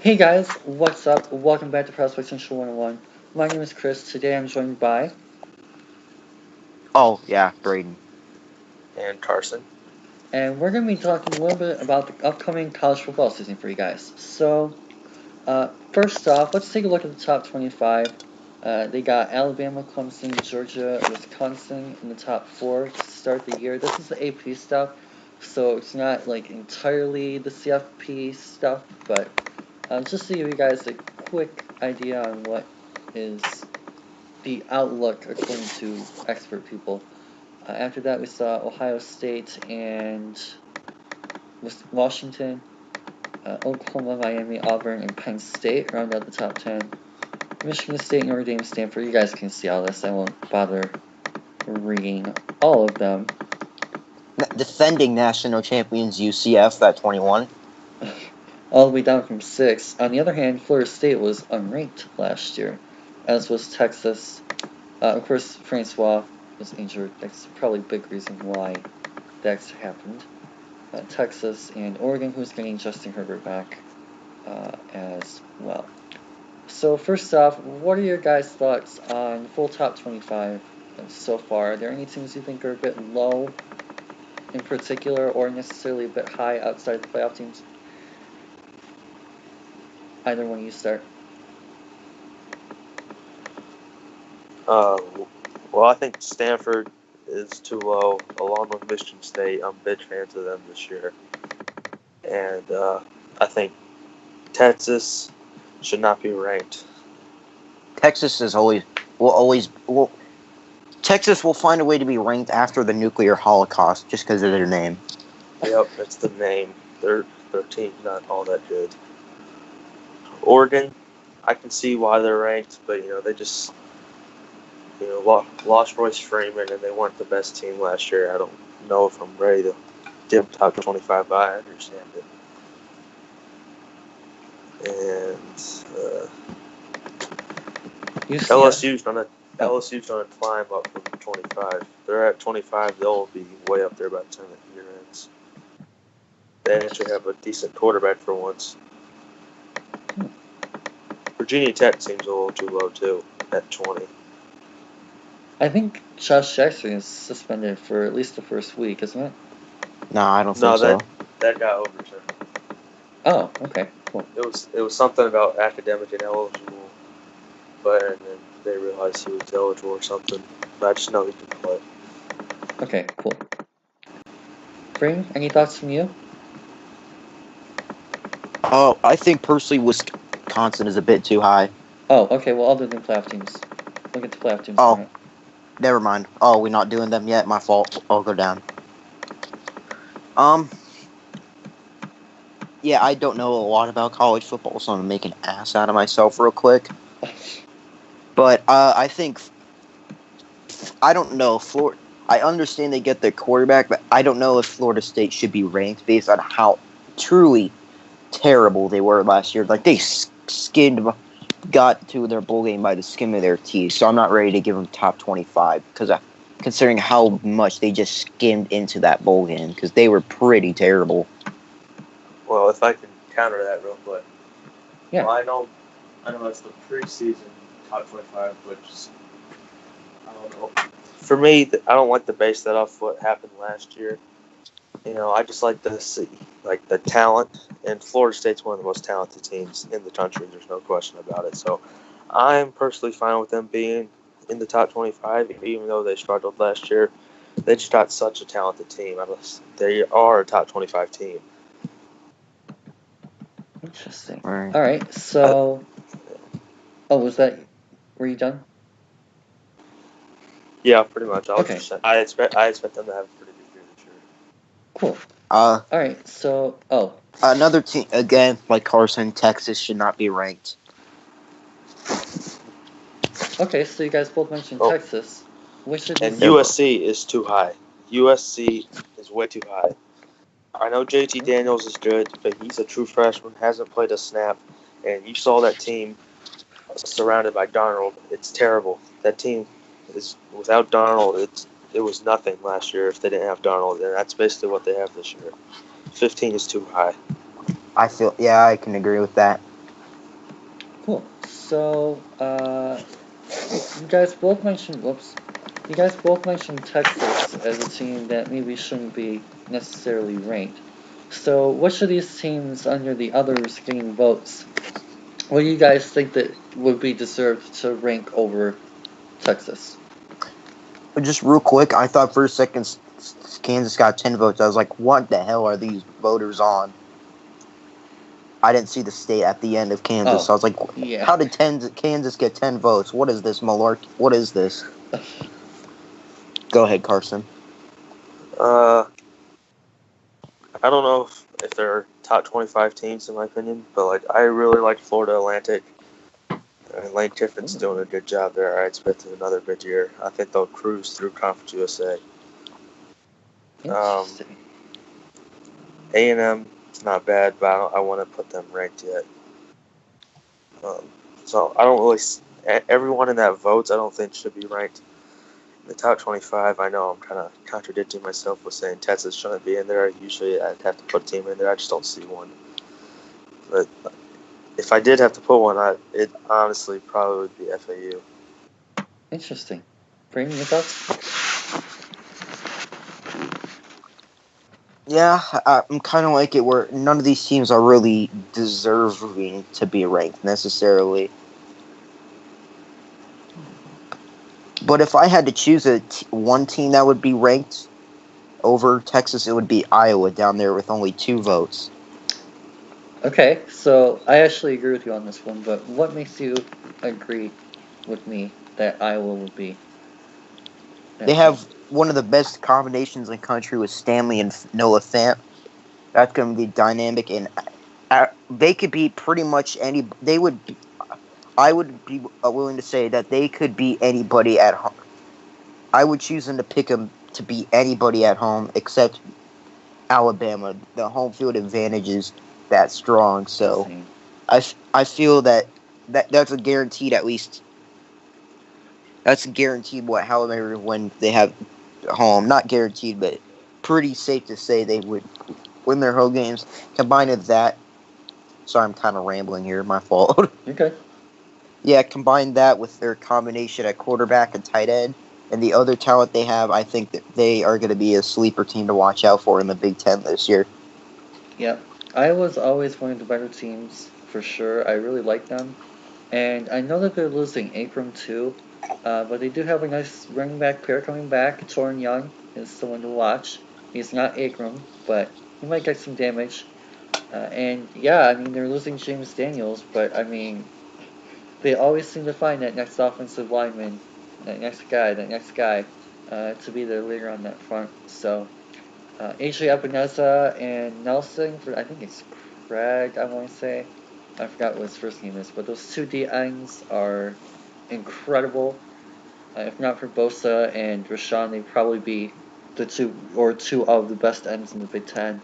Hey guys, what's up? Welcome back to Prospect Central 101. My name is Chris. Today I'm joined by... Oh, yeah, Braden. And Carson. And we're going to be talking a little bit about the upcoming college football season for you guys. So, first off, let's take a look at the top 25. They got Alabama, Clemson, Georgia, Wisconsin in the top 4 to start the year. This is the AP stuff, so it's not like entirely the CFP stuff, but just to give you guys a quick idea on what is the outlook according to expert people. After that, we saw Ohio State and Washington, Oklahoma, Miami, Auburn, and Penn State round out the top 10. Michigan State, Notre Dame, Stanford. You guys can see all this. I won't bother reading all of them. Defending national champions UCF at 21. All the way down from 6. On the other hand, Florida State was unranked last year, as was Texas. Of course, Francois was injured. That's probably a big reason why that's happened. Texas and Oregon, who's getting Justin Herbert back as well. So first off, what are your guys' thoughts on full top 25 so far? Are there any teams you think are a bit low in particular, or necessarily a bit high outside the playoff teams? Either one of you start. Well, I think Stanford is too low, along with Michigan State. I'm big fans of them this year. And I think Texas should not be ranked. Texas Texas will find a way to be ranked after the nuclear holocaust just because of their name. Yep, it's the name. Their team's not all that good. Oregon, I can see why they're ranked, but they just lost Royce Freeman, and they weren't the best team last year. I don't know if I'm ready to give them top 25, but I understand it. And LSU's gonna climb up from 25. They're at 25. They'll be way up there by the time the year ends. They actually have a decent quarterback for once. Virginia Tech seems a little too low too at 20. I think Josh Jackson is suspended for at least the first week, isn't it? No, I don't think so. That got overturned. Oh, okay, cool. It was something about academic ineligible, but then they realized he was eligible or something. But I just know he can play. Okay, cool. Braden, any thoughts from you? Oh, I think personally Wisconsin is a bit too high. Oh, okay, well, other than playoff teams. Look at the playoff teams. Oh, never mind. Oh, we're not doing them yet? My fault. I'll go down. Yeah, I don't know a lot about college football, so I'm going to make an ass out of myself real quick. But I think, I don't know, I understand they get their quarterback, but I don't know if Florida State should be ranked based on how truly terrible they were last year. Like, they got to their bowl game by the skin of their teeth, so I'm not ready to give them top 25, because considering how much they just skimmed into that bowl game, because they were pretty terrible. Well, if I can counter that real quick. Yeah. Well, I know it's the preseason top 25, which is, I don't know. For me, I don't like to base that off what happened last year. I just like to see the talent, and Florida State's one of the most talented teams in the country. There's no question about it. So I'm personally fine with them being in the top 25, even though they struggled last year. They just got such a talented team. They are a top 25 team. Interesting. Right. All right, so... Were you done? Yeah, pretty much. Okay. I expect them to have a pretty good year this year. Cool. All right, so... Another team, again, like Carson, Texas should not be ranked. Okay, so you guys both mentioned Texas. Which of these... And USC is too high. USC is way too high. I know JT Daniels is good, but he's a true freshman, hasn't played a snap, and you saw that team surrounded by Darnold. It's terrible. That team is without Darnold. It was nothing last year if they didn't have Darnold, and that's basically what they have this year. 15 is too high. I can agree with that. Cool. So, you guys both mentioned Texas as a team that maybe shouldn't be necessarily ranked. So, which of these teams under the others getting votes, what do you guys think that would be deserved to rank over Texas? Just real quick, I thought for a second Kansas got 10 votes. I was like, what the hell are these voters on? I didn't see the state at the end of Kansas. Oh, So I was like, yeah. how did Kansas get 10 votes? What is this, malarkey? What is this? Go ahead, Carson. I don't know if they're top 25 teams in my opinion, but like I really like Florida Atlantic. And Lane Kiffin's doing a good job there. I expect another good year. I think they'll cruise through Conference USA. Interesting. A&M is not bad, but I want to put them ranked yet. So I don't really. Everyone in that votes, I don't think should be ranked in the top 25. I know I'm kind of contradicting myself with saying Texas shouldn't be in there. Usually I'd have to put a team in there. I just don't see one. But if I did have to put one, it honestly probably would be FAU. Interesting. Braden, your thoughts? Yeah, I'm kind of like it where none of these teams are really deserving to be ranked necessarily. But if I had to choose one team that would be ranked over Texas, it would be Iowa down there with only 2 votes. Okay, so I actually agree with you on this one, but what makes you agree with me that Iowa would be? They have one of the best combinations in the country with Stanley and Noah Fant. That's going to be dynamic, and they could be pretty much any. They would. I would be willing to say that they could be anybody at home. I would choose them to pick them to be anybody at home except Alabama. The home field advantage is that strong, so I feel that's a guaranteed at least. That's guaranteed what Alabama when they have home. Not guaranteed, but pretty safe to say they would win their home games. Combined with that, sorry, I'm kind of rambling here. My fault. Okay. Yeah, combine that with their combination at quarterback and tight end, and the other talent they have, I think that they are going to be a sleeper team to watch out for in the Big Ten this year. Yep. Iowa's always one of the better teams, for sure. I really like them. And I know that they're losing Akram too, but they do have a nice running back pair coming back. Torrin Young is someone to watch. He's not Akram, but he might get some damage. And yeah, I mean, they're losing James Daniels, but I mean, they always seem to find that next offensive lineman, that next guy, to be their leader on that front. So, AJ Epineza and Nelson, I think it's Craig, I want to say. I forgot what his first name is, but those 2 D ends are incredible. If not for Bosa and Rashawn, they'd probably be two of the best ends in the Big Ten.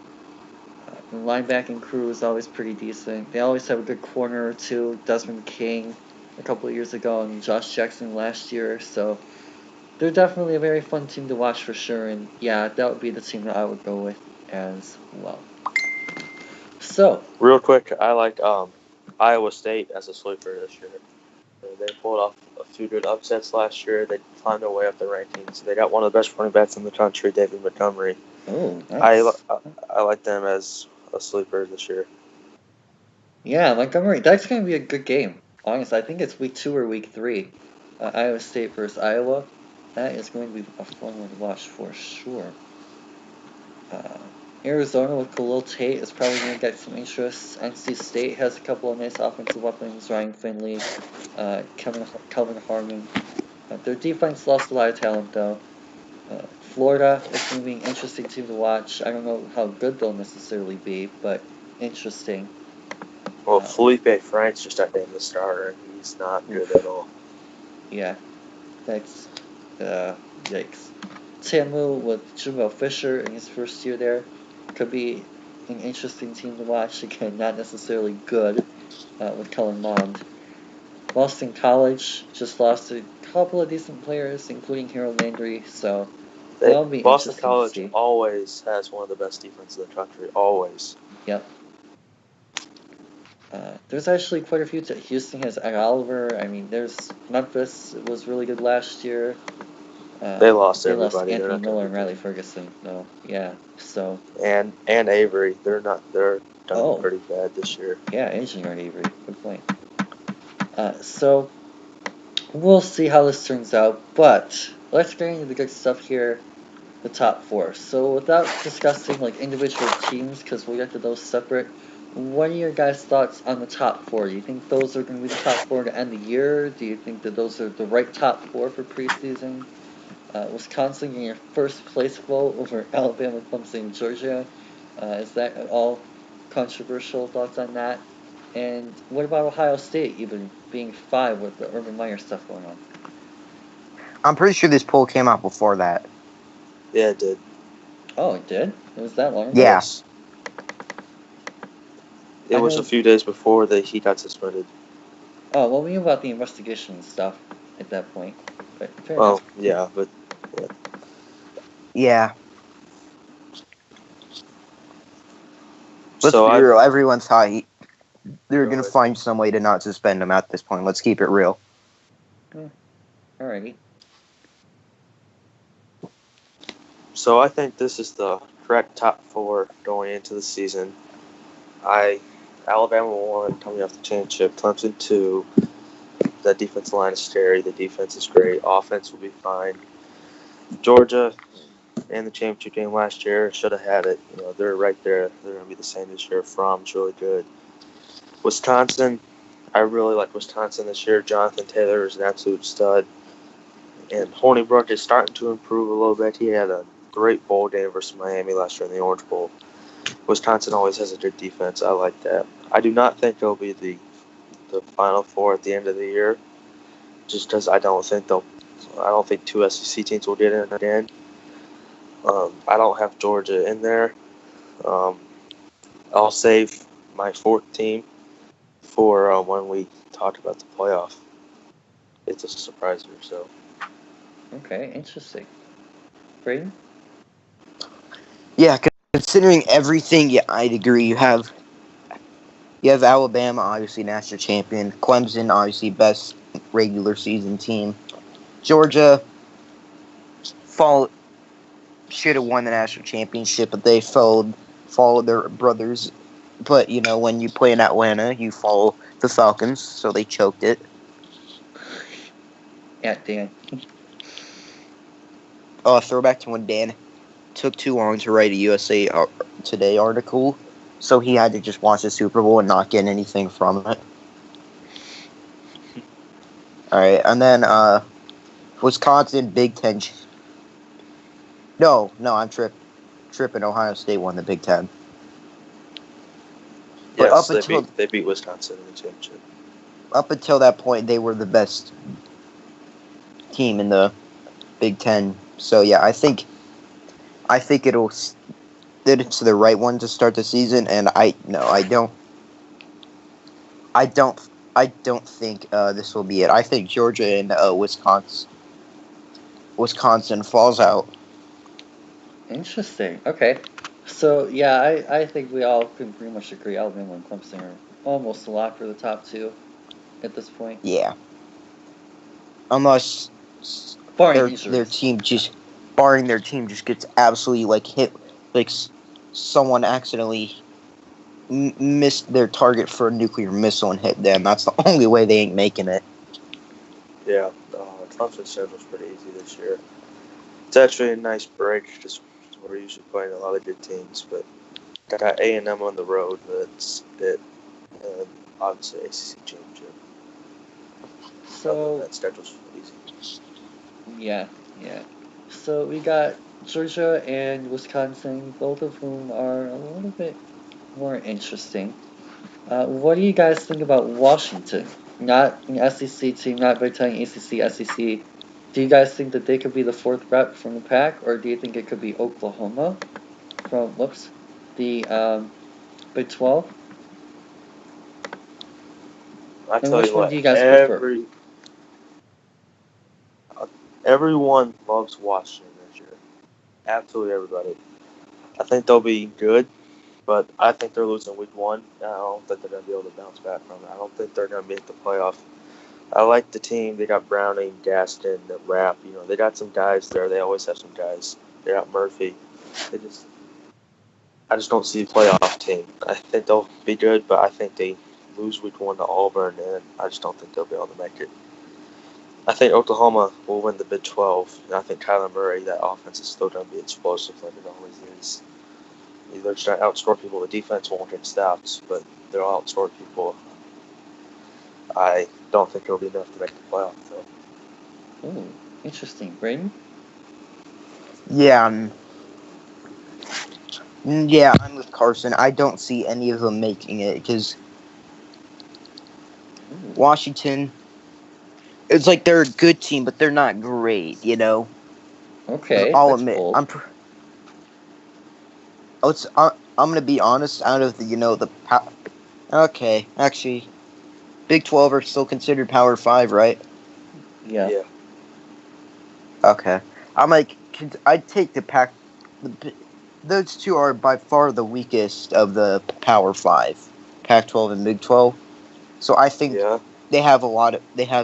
The linebacking crew is always pretty decent. They always have a good corner or two. Desmond King a couple of years ago and Josh Jackson last year. So they're definitely a very fun team to watch for sure. And yeah, that would be the team that I would go with as well. So real quick, I like Iowa State as a sleeper this year. They pulled off a few good upsets last year. They climbed their way up the rankings. They got one of the best running backs in the country, David Montgomery. Oh, nice. I like them as a sleeper this year. Yeah, Montgomery, that's going to be a good game. Honestly, I think it's week 2 or week 3. Iowa State versus Iowa. That is going to be a fun one to watch for sure. Arizona with Khalil Tate is probably going to get some interest. NC State has a couple of nice offensive weapons. Ryan Finley, Kelvin Harmon. Their defense lost a lot of talent, though. Florida is going to be an interesting team to watch. I don't know how good they'll necessarily be, but interesting. Well, Felipe Franks just got named the starter. He's not good at all. Yeah, that's yikes. Tamu with Jimbo Fisher in his first year there could be an interesting team to watch. Again, not necessarily good with Kellen Mond. Boston College just lost a couple of decent players, including Harold Landry, so that'll be Boston interesting College to see. always has one of the best defenses in the country. Always. Yep. There's actually quite a few. Houston has Ed Oliver. I mean, there's Memphis was really good last year. They lost They everybody. lost Anthony They're not Miller gonna and be Riley good. Ferguson. No, yeah. So. And Avery, they're done pretty bad this year. Yeah, Asian guard Avery. Good point. So we'll see how this turns out, but let's get into the good stuff here. The top four. So without discussing like individual teams, because we'll get to those separate, what are your guys' thoughts on the top four? Do you think those are going to be the top four to end the year? Do you think that those are the right top four for preseason? Wisconsin getting your first place vote over Alabama, Clemson, and Georgia. Is that at all controversial? Thoughts on that? And what about Ohio State even being 5 with the Urban Meyer stuff going on? I'm pretty sure this poll came out before that. Yeah, it did. Oh, it did? It was that long ago? Yes. It was a few days before he got suspended. Oh, well, we knew about the investigation and stuff at that point. But fair enough. Yeah. Let's be real. Everyone thought they're going to find some way to not suspend him at this point. Let's keep it real. Alrighty. So I think this is the correct top four going into the season. Alabama 1, coming off the championship. Clemson 2. That defensive line is scary. The defense is great. Offense will be fine. Georgia in the championship game last year should have had it. They're right there. They're going to be the same this year. Fromm's really good. Wisconsin, I really like Wisconsin this year. Jonathan Taylor is an absolute stud. And Hornibrook is starting to improve a little bit. He had a great bowl game versus Miami last year in the Orange Bowl. Wisconsin always has a good defense. I like that. I do not think they'll be the Final Four at the end of the year, just because I don't think two SEC teams will get in again. I don't have Georgia in there. I'll save my fourth team for when we talk about the playoff. It's a surprise or so. Okay, interesting. Braden? Yeah, considering everything, yeah, I'd agree. You have Alabama, obviously national champion. Clemson, obviously best regular season team. Georgia should have won the national championship, but they followed their brothers. But when you play in Atlanta, you follow the Falcons, so they choked it. Yeah, Dan. Throwback to when Dan took too long to write a USA Today article, so he had to just watch the Super Bowl and not get anything from it. All right, and then Wisconsin Big Ten. No, I'm tripping. Ohio State won the Big Ten. But yes, they beat Wisconsin in the championship. Up until that point, they were the best team in the Big Ten. So yeah, I think it's the right one to start the season, and I don't think this will be it. I think Georgia and Wisconsin falls out. Interesting. Okay. So, yeah, I think we all can pretty much agree Alabama and Clemson are almost a lock for the top two at this point. Yeah. Unless their team just gets absolutely hit, someone accidentally missed their target for a nuclear missile and hit them. That's the only way they ain't making it. Yeah, Clemson's schedule's pretty easy this year. It's actually a nice break, just we're usually playing a lot of good teams, but got A&M on the road. That's it. And obviously ACC championship. So that schedule's easy. Yeah. So we got Georgia and Wisconsin, both of whom are a little bit more interesting. What do you guys think about Washington? Not an SEC team, not Big Ten, ACC, SEC. Do you guys think that they could be the fourth rep from the pack, or do you think it could be Oklahoma from the Big 12? I tell you what, do you guys prefer? Everyone loves Washington this year. Absolutely everybody. I think they'll be good, but I think they're losing week 1. I don't think they're going to be able to bounce back from it. I don't think they're going to make the playoff. I like the team. They got Browning, Gaston, Rapp. They got some guys there. They always have some guys. They got Murphy. I just don't see a playoff team. I think they'll be good, but I think they lose week 1 to Auburn, and I just don't think they'll be able to make it. I think Oklahoma will win the Big 12, and I think Kyler Murray, that offense is still going to be explosive like it always is. They're trying to outscore people. The defense won't get stops, but they'll outscore people. I don't think it'll be enough to make the playoff, though. Ooh, interesting. Braden? Yeah, I'm with Carson. I don't see any of them making it because Washington, it's like they're a good team, but they're not great, Okay, I'll that's admit, bold. I'm gonna be honest. Out of okay, actually, Big 12 are still considered Power 5, right? Yeah. Okay, I'd take those two are by far the weakest of the Power 5, Pac-12 and Big 12. So I think they have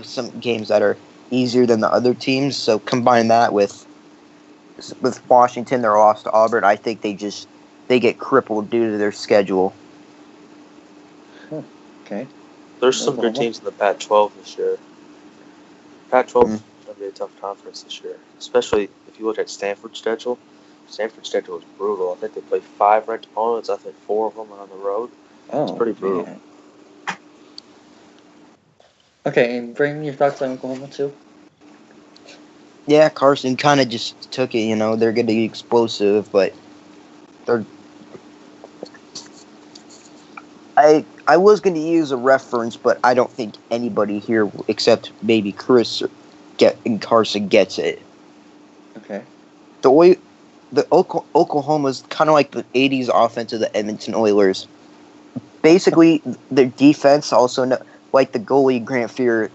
some games that are easier than the other teams. So combine that with Washington, their loss to Auburn, I think they get crippled due to their schedule. Okay. There's some good teams in the Pac-12 this year. Pac-12 is going to be a tough conference this year, especially if you look at Stanford's schedule. Stanford's schedule is brutal. I think they play 5 ranked opponents. I think 4 of them are on the road. It's pretty brutal. Man. Okay, and bring your thoughts on Oklahoma too. Yeah, Carson kind of just took it. They're going to be explosive, but I was going to use a reference, but I don't think anybody here except maybe Chris and Carson gets it. Okay. The Oklahoma's kind of like the '80s offense of the Edmonton Oilers. Basically, their defense also, like the goalie Grant Fuhr,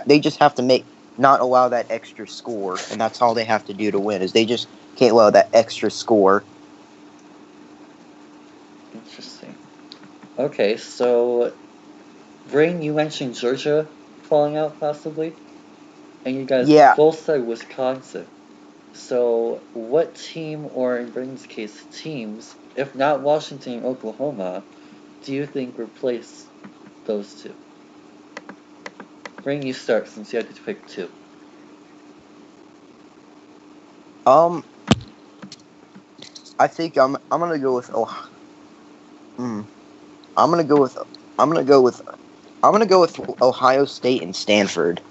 they just have to not allow that extra score, and that's all they have to do to win. Is they just can't allow that extra score. Interesting. Okay, so Brain, you mentioned Georgia falling out possibly, and you guys both said Wisconsin. So what team, or in Brain's case, teams, if not Washington and Oklahoma, do you think replace those two? Brain, you start since you had to pick 2. I think I'm gonna go with I'm gonna go with Ohio State and Stanford.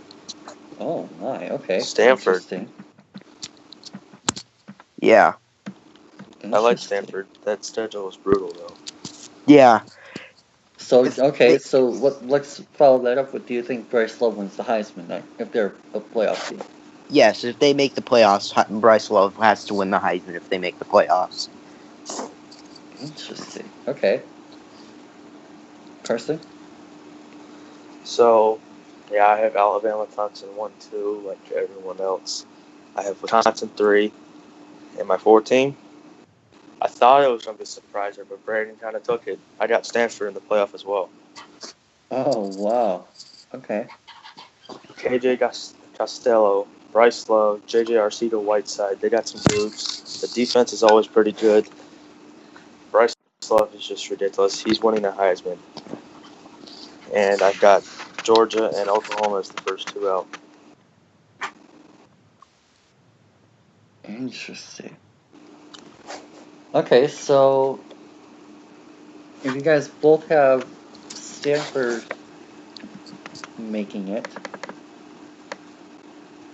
Oh my, okay. Stanford. Interesting. Yeah. I like Stanford. That schedule was brutal though. Yeah. So let's follow that up with, do you think Bryce Love wins the Heisman then, if they're a playoff team? Yes, if they make the playoffs, Bryce Love has to win the Heisman if they make the playoffs. Interesting. Okay. Carson? So, yeah, I have Alabama, Wisconsin 1-2, like everyone else. I have Wisconsin 3 in my 4 team. I thought it was going to be a surpriser, but Braden kind of took it. I got Stanford in the playoff as well. Oh, wow. Okay. KJ Costello, Bryce Love, JJ Arcega-Whiteside, they got some dudes. The defense is always pretty good. Bryce Love is just ridiculous. He's winning the Heisman. And I've got Georgia and Oklahoma as the first 2 out. Interesting. Okay, so if you guys both have Stanford making it,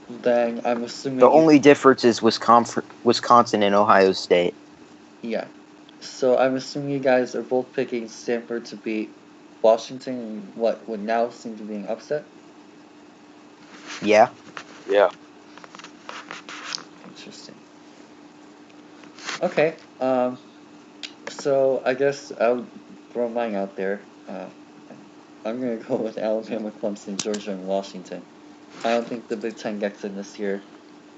then I'm assuming the only difference is Wisconsin and Ohio State. Yeah. So I'm assuming you guys are both picking Stanford to beat Washington in what would now seem to be an upset? Yeah. Yeah. Interesting. Okay. So I guess I'll throw mine out there. I'm gonna go with Alabama, Clemson, Georgia, and Washington. I don't think the Big Ten gets in this year.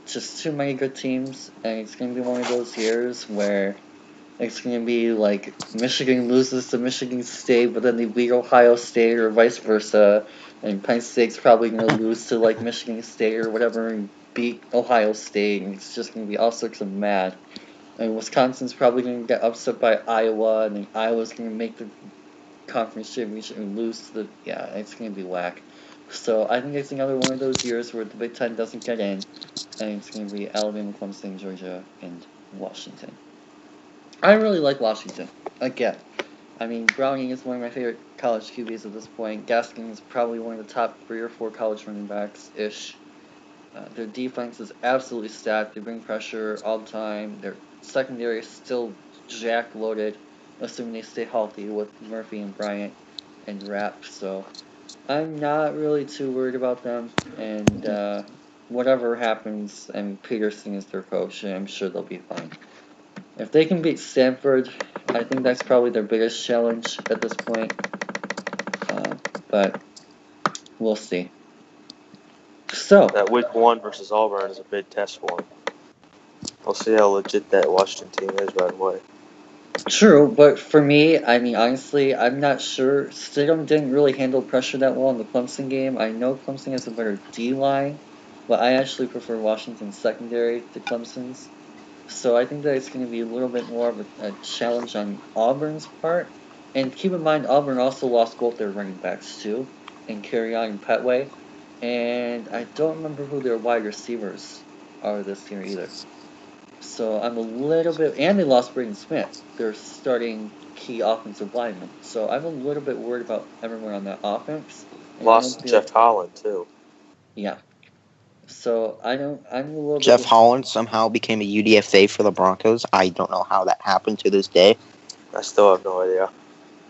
Just too many good teams, and it's gonna be one of those years where It's going to be like Michigan loses to Michigan State, but then they beat Ohio State or vice versa. And Penn State's probably going to lose to like Michigan State or whatever and beat Ohio State. And it's just going to be all sorts of mad. And Wisconsin's probably going to get upset by Iowa, and then Iowa's going to make the conference championship and lose to the... Yeah, it's going to be whack. So I think it's another one of those years where the Big Ten doesn't get in, and it's going to be Alabama, Clemson, Georgia, and Washington. I really like Washington. Again, I mean, Browning is one of my favorite college QBs at this point. Gaskin is probably one of the top 3 or 4 college running backs-ish. Their defense is absolutely stacked. They bring pressure all the time. Their secondary is still jack-loaded, assuming they stay healthy with Murphy and Bryant and Rapp. So I'm not really too worried about them. And whatever happens, and Peterson is their coach, and I'm sure they'll be fine. If they can beat Stanford, I think that's probably their biggest challenge at this point. But we'll see. So that week 1 versus Auburn is a big test for them. We'll see how legit that Washington team is right away. True, but for me, I mean, honestly, I'm not sure. Stidham didn't really handle pressure that well in the Clemson game. I know Clemson has a better D-line, but I actually prefer Washington's secondary to Clemson's. So I think that it's going to be a little bit more of a challenge on Auburn's part. And keep in mind, Auburn also lost both their running backs, too, in Carrion and Petway. And I don't remember who their wide receivers are this year either. So I'm a little bit... And they lost Braden Smith, their starting key offensive lineman. So I'm a little bit worried about everyone on that offense. Lost Jeff Holland, too. Yeah. So I'm a little Jeff bit... Holland somehow became a UDFA for the Broncos. I don't know how that happened to this day. I still have no idea.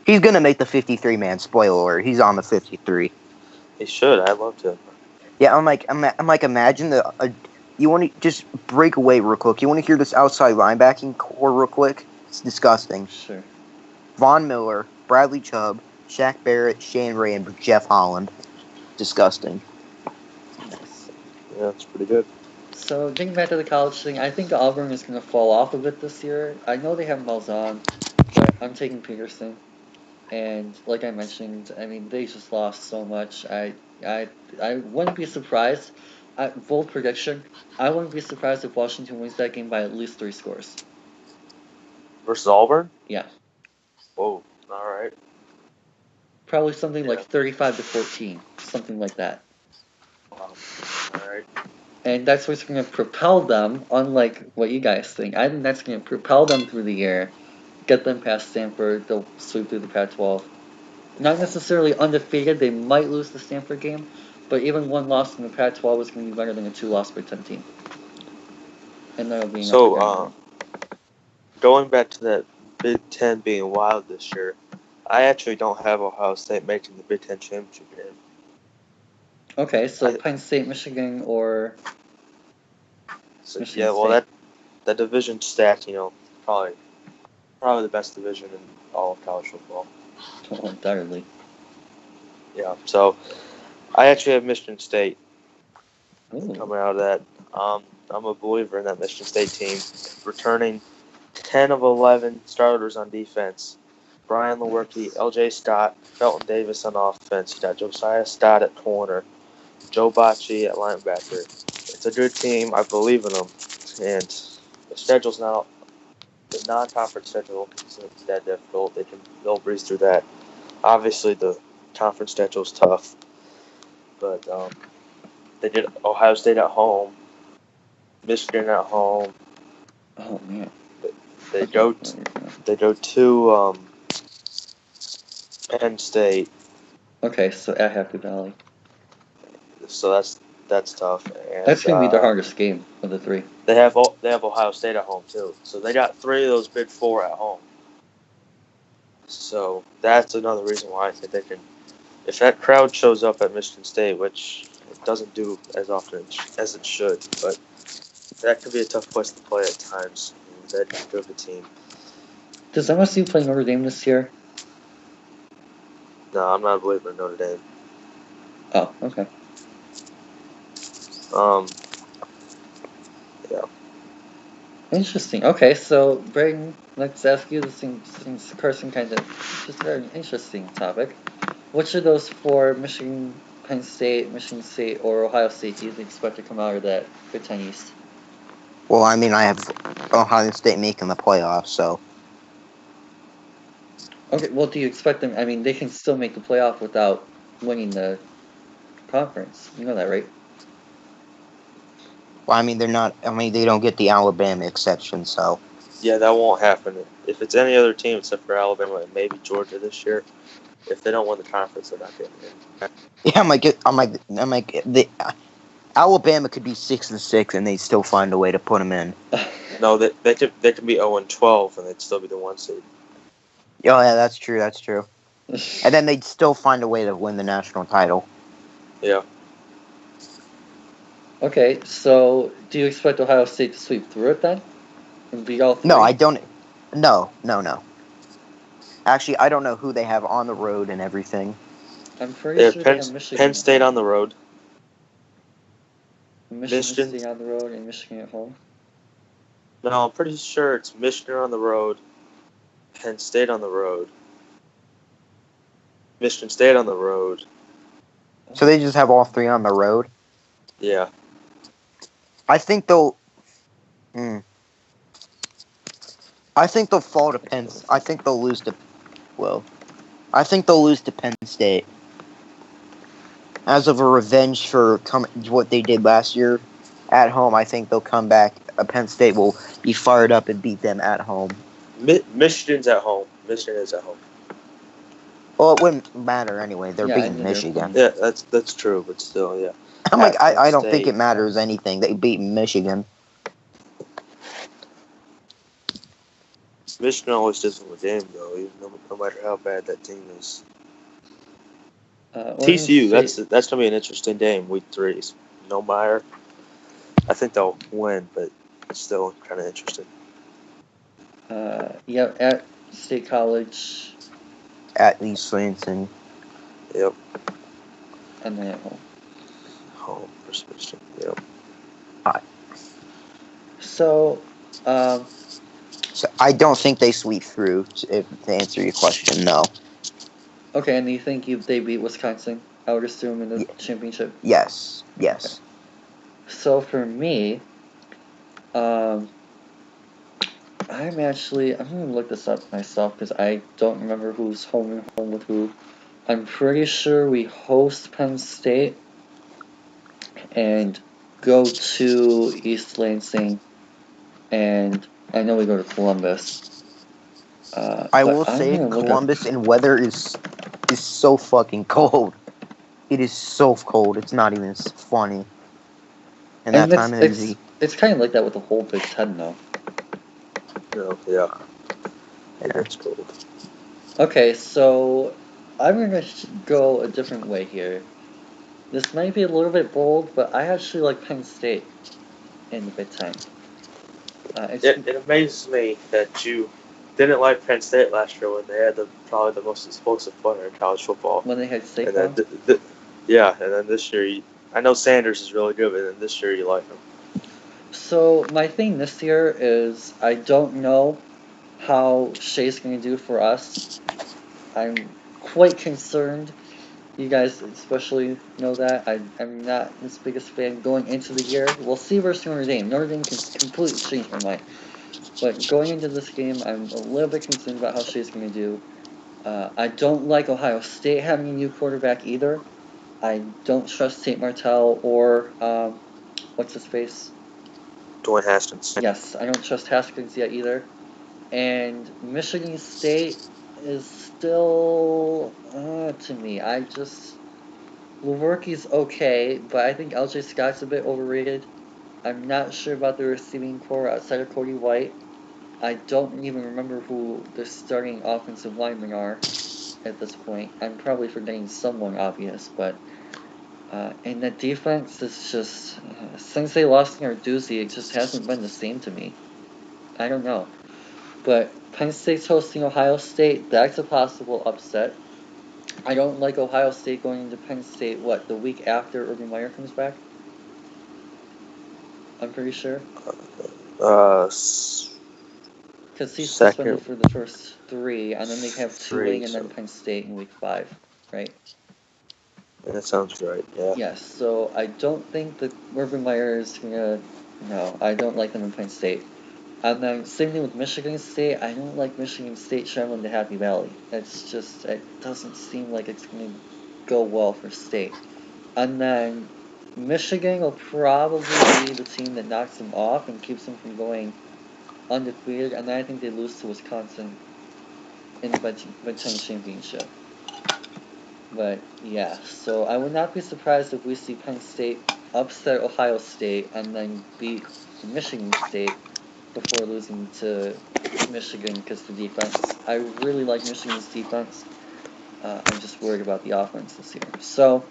He's going to make the 53-man. Spoiler alert. He's on the 53. He should. I'd love to. Yeah, I'm like, imagine you want to just break away real quick. You want to hear this outside linebacking core real quick? It's disgusting. Sure. Von Miller, Bradley Chubb, Shaq Barrett, Shane Ray, and Jeff Holland. Disgusting. Yeah, it's pretty good. So, getting back to the college thing, I think Auburn is going to fall off a bit this year. I know they have Malzahn, but I'm taking Peterson. And like I mentioned, I mean, they just lost so much. I wouldn't be surprised. Bold prediction, I wouldn't be surprised if Washington wins that game by at least 3 scores. Versus Auburn? Yeah. Whoa, all right. Probably something like 35-14, something like that. Wow. All right. And that's what's going to propel them, unlike what you guys think. I think that's going to propel them through the year, get them past Stanford, they'll sweep through the Pac-12. Not necessarily undefeated, they might lose the Stanford game, but even one loss in the Pac-12 is going to be better than a 2-loss Big Ten team. And that'll be enough. Going back to that Big Ten being wild this year, I actually don't have Ohio State making the Big Ten championship game. Okay, so Penn State, Michigan, or... Michigan State. That division stacked, probably the best division in all of college football. Oh, undoubtedly. Yeah, so I actually have Michigan State Ooh. coming out of that. I'm a believer in that Michigan State team, returning 10 of 11 starters on defense. Brian Lewerke, L.J. Scott, Felton Davis on offense. You got Josiah Stott at corner, Joe Bocci at linebacker. It's a good team. I believe in them. And the schedule's now, the non-conference schedule isn't that difficult. They'll breeze through that. Obviously, the conference schedule's tough, but they did Ohio State at home, Michigan at home. Oh man. They go to Penn State. Okay, so at Happy Valley. So that's tough. And, that's gonna be the hardest game of the 3. They have Ohio State at home too. So they got 3 of those big 4 at home. So that's another reason why I think they can. If that crowd shows up at Michigan State, which it doesn't do as often as it should, but that could be a tough place to play at times. That good of a team. Does MSU play Notre Dame this year? No, I'm not a believer in Notre Dame. Oh, okay. Yeah. Interesting. Okay, so Braden, let's ask you this thing, since Carson kind of just very interesting topic. Which of those four, Michigan, Penn State, Michigan State, or Ohio State, do you expect to come out of that Big Ten East? Well, I mean, I have Ohio State making the playoffs, so. Okay, well, do you expect them? I mean, they can still make the playoff without winning the conference. You know that, right? Well, I mean, they're not. I mean, they don't get the Alabama exception, so. Yeah, that won't happen. If it's any other team except for Alabama and maybe Georgia this year, if they don't win the conference, they're not getting in. Yeah, the Alabama could be 6-6 and they'd still find a way to put them in. No, they could be 0-12 and they'd still be the 1 seed. Oh yeah, that's true. That's true. And then they'd still find a way to win the national title. Yeah. Okay, so do you expect Ohio State to sweep through it then? And beat all three? No, I don't. No. Actually, I don't know who they have on the road and everything. I'm pretty sure they have Michigan. Penn State on the road. Michigan State on the road and Michigan at home. No, I'm pretty sure it's Michigan on the road, Penn State on the road, Michigan State on the road. So they just have all three on the road? Yeah. I think they'll. I think they'll fall to Penn. I think they'll lose to. Well, I think they'll lose to Penn State as of a revenge for what they did last year at home. I think they'll come back. Penn State will be fired up and beat them at home. Michigan's at home. Michigan is at home. Well, it wouldn't matter anyway. They're beating Michigan. Yeah, that's true, but still, yeah. I don't think it matters anything. They beat Michigan. Michigan always does win a game, though, even no matter how bad that team is. TCU, that's gonna be an interesting game. Week 3, no Meyer. I think they'll win, but it's still kind of interesting. Yeah, at State College. At East Lansing. Yep. And then at home. Home versus Michigan. Yep. Alright. So I don't think they sweep through. To answer your question, no. Okay, and you think they beat Wisconsin? I would assume in the championship. Yes. Okay. So for me, I'm gonna look this up myself because I don't remember who's home and home with who. I'm pretty sure we host Penn State and go to East Lansing, and I know we go to Columbus. I will say Columbus in weather is so fucking cold. It is so cold. It's not even funny. And that time it's kind of like that with the whole Big Ten, though. Yeah. It's cold. Okay, so I'm gonna go a different way here. This might be a little bit bold, but I actually like Penn State in the Big Ten. It amazes me that you didn't like Penn State last year when they had probably the most explosive player in college football. When they had Saquon? And then this year, I know Sanders is really good, but then this year you like him. So my thing this year is I don't know how Shea's going to do for us. I'm quite concerned. You guys especially know that. I'm not his biggest fan going into the year. We'll see versus Notre Dame. Notre Dame can completely change my mind. But going into this game, I'm a little bit concerned about how Shea's going to do. I don't like Ohio State having a new quarterback either. I don't trust Tate Martell or, what's his face? Dwayne Haskins. Yes, I don't trust Haskins yet either. And Michigan State is still, to me, Lewerke's okay, but I think LJ Scott's a bit overrated. I'm not sure about the receiving core outside of Cody White. I don't even remember who the starting offensive linemen are at this point. I'm probably forgetting someone obvious, but and the defense is just, since they lost Narduzzi, it just hasn't been the same to me. I don't know. But Penn State's hosting Ohio State. That's a possible upset. I don't like Ohio State going into Penn State, the week after Urban Meyer comes back? I'm pretty sure. Because he's Second. suspended for the first 3, and then they have Three, Tulane and then so- Penn State in week 5, right? That sounds right. Yeah. Yes, so I don't think that Urban Meyer is gonna. No, I don't like them in Penn State. And then same thing with Michigan State. I don't like Michigan State traveling to Happy Valley. It's just it doesn't seem like it's gonna go well for State. And then Michigan will probably be the team that knocks them off and keeps them from going undefeated. And then I think they lose to Wisconsin in the Big Ten Championship. But yeah, so I would not be surprised if we see Penn State upset Ohio State and then beat Michigan State before losing to Michigan because the defense. I really like Michigan's defense. I'm just worried about the offense this year. So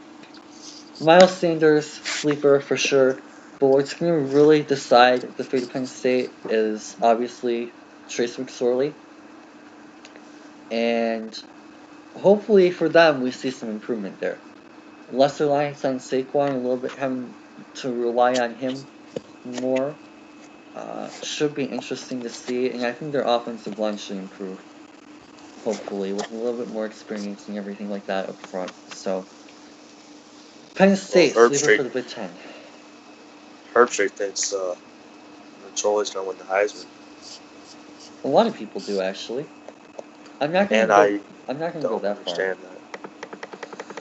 Miles Sanders, sleeper for sure. But what's going to really decide the fate of Penn State is obviously Trace McSorley. And hopefully for them, we see some improvement there. Less reliance on Saquon, a little bit having to rely on him more. Should be interesting to see, and I think their offensive line should improve. Hopefully, with a little bit more experience and everything like that up front. So, Penn State, sleeper for the Big Ten. Herb Street thinks Trolley's going to win the Heisman. A lot of people do, actually. I'm not going to go that far. Understand that.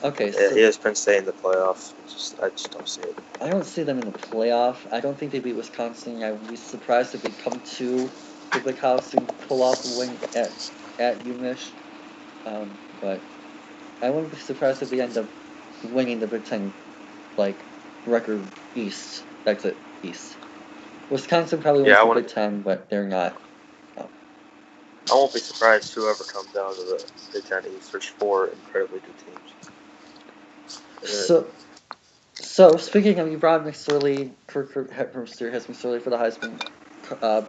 Okay, Yeah, so he has Penn State in the playoff. I just don't see it. I don't see them in the playoff. I don't think they beat Wisconsin. I would be surprised if they come to the Big House and pull off a win at UMich. But I wouldn't be surprised if they end up winning the Big Ten, like, record East. That's it, East. Wisconsin probably wins the Big Ten, but they're not. I won't be surprised whoever comes down to the Big Ten East. There's 4 incredibly good teams. So speaking of, you brought McSorley, Kirk Hepburster has McSorley for the Heisman.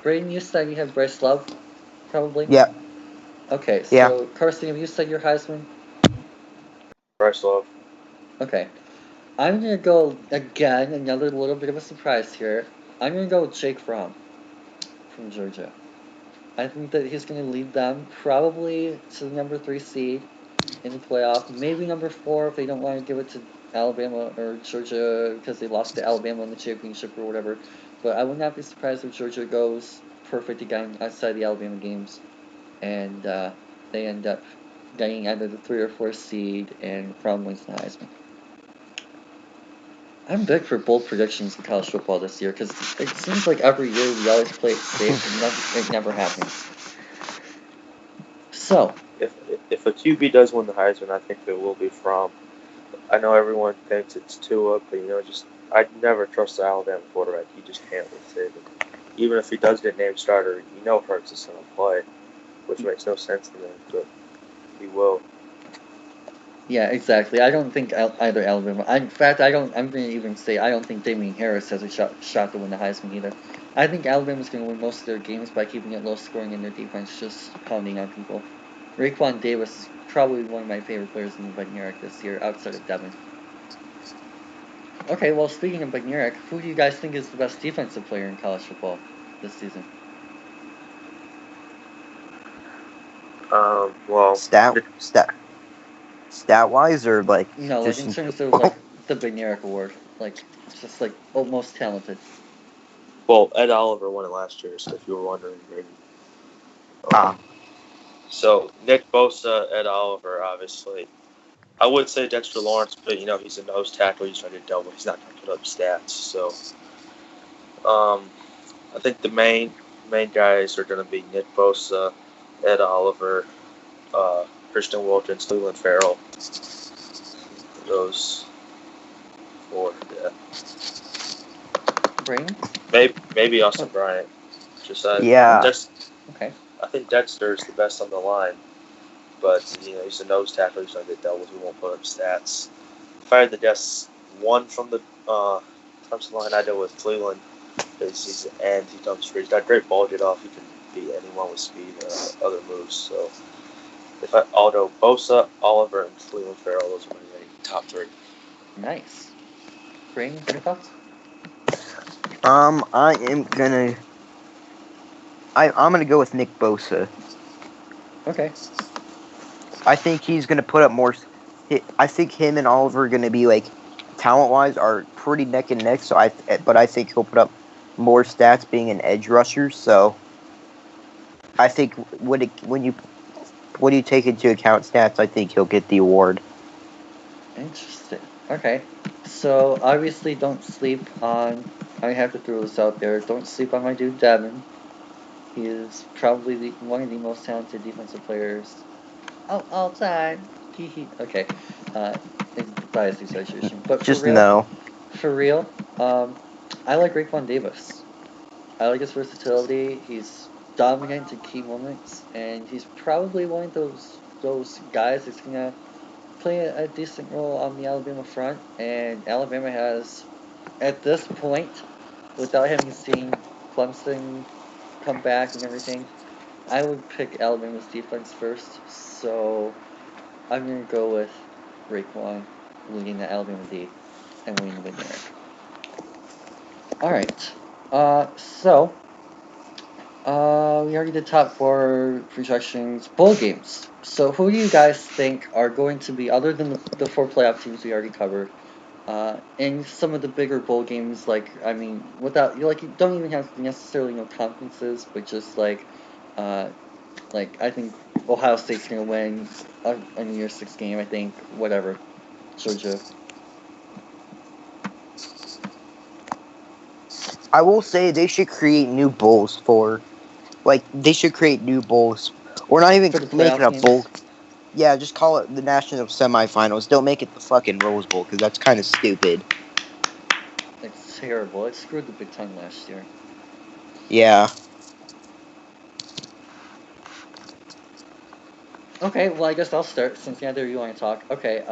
Braden, you said you have Bryce Love, probably? Yep. Okay, so Yeah. Carson, have you said your Heisman? Bryce Love. Okay. I'm going to go, again, another little bit of a surprise here. I'm going to go with Jake Fromm from Georgia. I think that he's going to lead them probably to the number 3 seed in the playoff. Maybe number 4 if they don't want to give it to Alabama or Georgia because they lost to Alabama in the championship or whatever. But I would not be surprised if Georgia goes perfect again outside the Alabama games. And they end up getting either the 3 or 4 seed and Fromm wins the Heisman. I'm big for bold predictions in college football this year because it seems like every year we always play it safe and it never happens. So, if a QB does win the Heisman, I think it will be Fromm. I know everyone thinks it's Tua, but I'd never trust the Alabama quarterback. He just can't save it. Even if he does get named starter, Hurts is going to play, which makes no sense to me, but he will. Yeah, exactly. I don't think either Alabama. In fact, I'm going to even say I don't think Damian Harris has a shot to win the Heisman either. I think Alabama's going to win most of their games by keeping it low scoring in their defense, just pounding on people. Raekwon Davis is probably one of my favorite players in the Bednarik this year, outside of Devin. Okay, well, speaking of Bednarik, who do you guys think is the best defensive player in college football this season? Well, stat-wise, or like no, just like in terms of like the Bednarik award, like just like most talented. Well, Ed Oliver won it last year, so if you were wondering, maybe. So Nick Bosa, Ed Oliver, obviously. I would say Dexter Lawrence, but he's a nose tackle. He's trying to double. He's not going to put up stats. So, I think the main guys are going to be Nick Bosa, Ed Oliver, Christian Wilkins, Leland Farrell. Those 4, yeah. Brain? Maybe Austin Bryant. Yeah. Okay. I think Dexter's the best on the line. But, he's a nose tackle. He's going to get doubles. He won't put up stats. If I had to guess one from the Clemson line, I know with Cleveland. He's an end. He comes free. He's got great ball get off. He can beat anyone with speed and other moves. So, I'll go Bosa, Oliver, and Cleveland Farrell. Those are my top 3. Nice. Brain, your thoughts? I am gonna I'm gonna go with Nick Bosa. Okay. I think he's gonna put up more. I think him and Oliver are gonna be like talent-wise are pretty neck and neck. But I think he'll put up more stats being an edge rusher. So I think when you take into account stats, I think he'll get the award. Interesting. Okay. So obviously, don't sleep on. I have to throw this out there. Don't sleep on my dude Devin. He is probably one of the most talented defensive players all time. Okay. It's bias exaggeration, but Just no. For real, I like Raekwon Davis. I like his versatility. He's dominant in key moments, and he's probably one of those guys that's gonna play a decent role on the Alabama front. And Alabama has, at this point, without having seen Clemson come back and everything, I would pick Alabama's defense first. So I'm gonna go with Raekwon leading the Alabama D and winning the there. All right. So we already did top 4 projections, bowl games. So who do you guys think are going to be, other than the 4 playoff teams we already covered, in some of the bigger bowl games? You don't even have to necessarily know conferences, but just I think Ohio State's gonna win a New Year's Six game. I think whatever, Georgia. I will say they should create new bowls they should create new bowls. Or not even For the make it a playoff bowl. games? Yeah, just call it the national semifinals. Don't make it the fucking Rose Bowl because that's kind of stupid. It's terrible. It screwed the Big Ten last year. Yeah. Okay, well, I guess I'll start since neither of you want to talk. Okay,